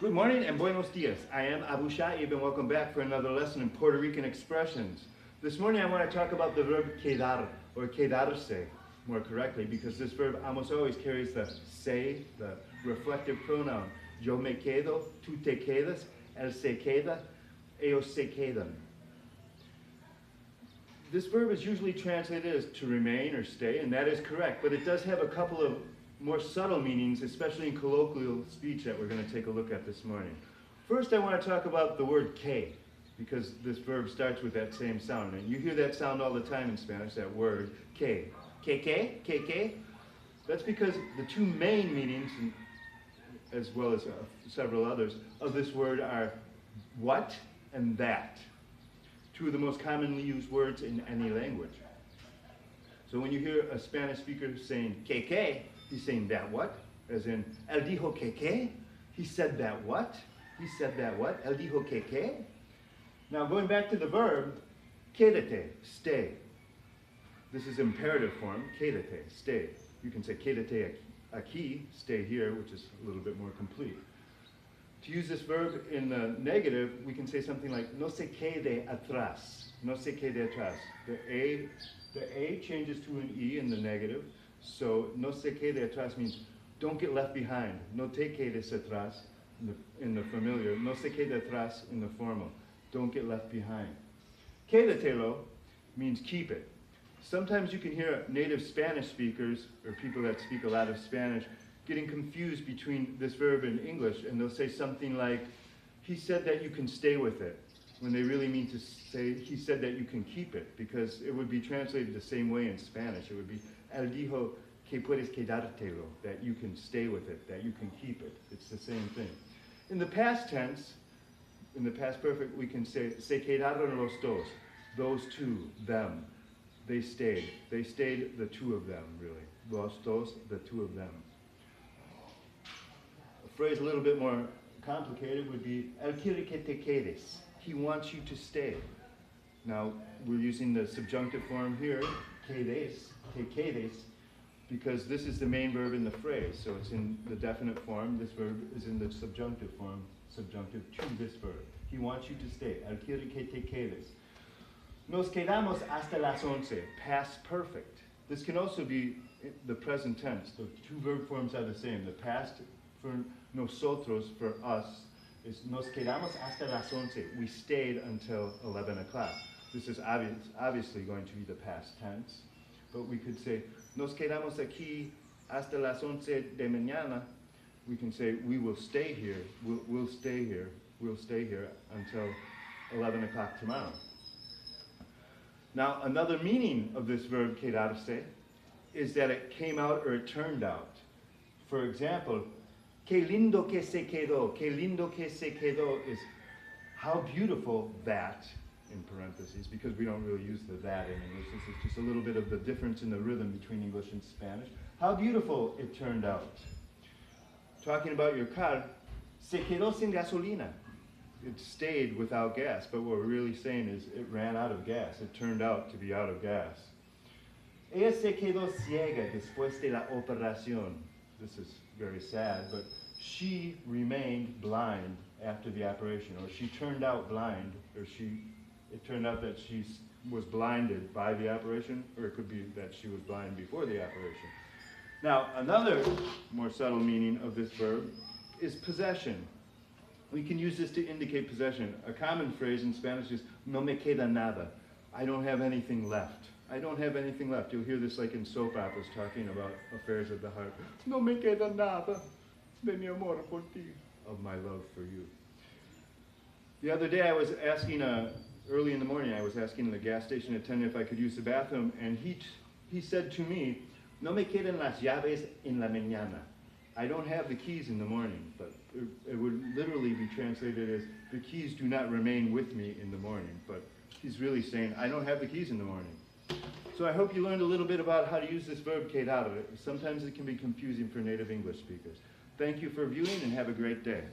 Good morning and buenos dias. I am Abu Sha'b and welcome back for another lesson in Puerto Rican expressions. This morning I want to talk about the verb quedar, or quedarse, more correctly, because this verb almost always carries the se, the reflective pronoun. Yo me quedo, tú te quedas, él se queda, ellos se quedan. This verb is usually translated as to remain or stay, and that is correct, but it does have a couple of more subtle meanings, especially in colloquial speech that we're going to take a look at this morning. First, I want to talk about the word que, because this verb starts with that same sound, and you hear that sound all the time in Spanish, that word que. Que. That's because the two main meanings, as well as several others, of this word are what and that. Two of the most commonly used words in any language. So when you hear a Spanish speaker saying que, he's saying that what, as in, él dijo que, he said that what, él dijo que. Now going back to the verb, quédate, stay. This is imperative form, quédate, stay. You can say quédate aquí, stay here, which is a little bit more complete. To use this verb in the negative, we can say something like, no se quede atrás, no se quede atrás. The A changes to an E in the negative, so no se quede atrás means don't get left behind. No te quedes atrás in the familiar, no se quede atrás in the formal. Don't get left behind. Quédatelo means keep it. Sometimes you can hear native Spanish speakers, or people that speak a lot of Spanish, getting confused between this verb in English, and they'll say something like, he said that you can stay with it, when they really mean to say, he said that you can keep it, because it would be translated the same way in Spanish. It would be, él dijo que puedes quedártelo, that you can stay with it, that you can keep it. It's the same thing. In the past tense, in the past perfect, we can say, se quedaron los dos, those two, them. They stayed, the two of them, really. Los dos, the two of them. A phrase a little bit more complicated would be, él quiere que te quedes. He wants you to stay. Now, we're using the subjunctive form here, quedes, te quedes, because this is the main verb in the phrase. So it's in the definite form. This verb is in the subjunctive form, subjunctive to this verb. He wants you to stay. Él quiere que te quedes. Nos quedamos hasta las 11, past perfect. This can also be the present tense. The two verb forms are the same. The past for nosotros, for us, is nos quedamos hasta las 11. We stayed until 11 o'clock. This is obviously going to be the past tense, but we could say nos quedamos aquí hasta las 11 de mañana. We can say we will stay here. We'll stay here. We'll stay here until 11 o'clock tomorrow. Now, another meaning of this verb quedarse is that it came out or it turned out. For example, qué lindo que se quedó. Qué lindo que se quedó is how beautiful that, in parentheses, because we don't really use the that in English. This is just a little bit of the difference in the rhythm between English and Spanish. How beautiful it turned out. Talking about your car, se quedó sin gasolina. It stayed without gas, but what we're really saying is it ran out of gas. It turned out to be out of gas. Ella se quedó ciega después de la operación. This is very sad, but she remained blind after the operation, or she turned out blind, or it turned out that she was blinded by the operation, or it could be that she was blind before the operation. Now, another more subtle meaning of this verb is possession. We can use this to indicate possession. A common phrase in Spanish is, no me queda nada. I don't have anything left. I don't have anything left. You'll hear this like in soap operas talking about affairs of the heart. No me queda nada de mi amor por ti, of my love for you. The other day I was asking, early in the morning, I was asking the gas station attendant if I could use the bathroom, and he said to me, no me quedan las llaves en la mañana. I don't have the keys in the morning, but it would literally be translated as, the keys do not remain with me in the morning, but he's really saying, I don't have the keys in the morning. So I hope you learned a little bit about how to use this verb quedar. Sometimes it can be confusing for native English speakers. Thank you for viewing and have a great day.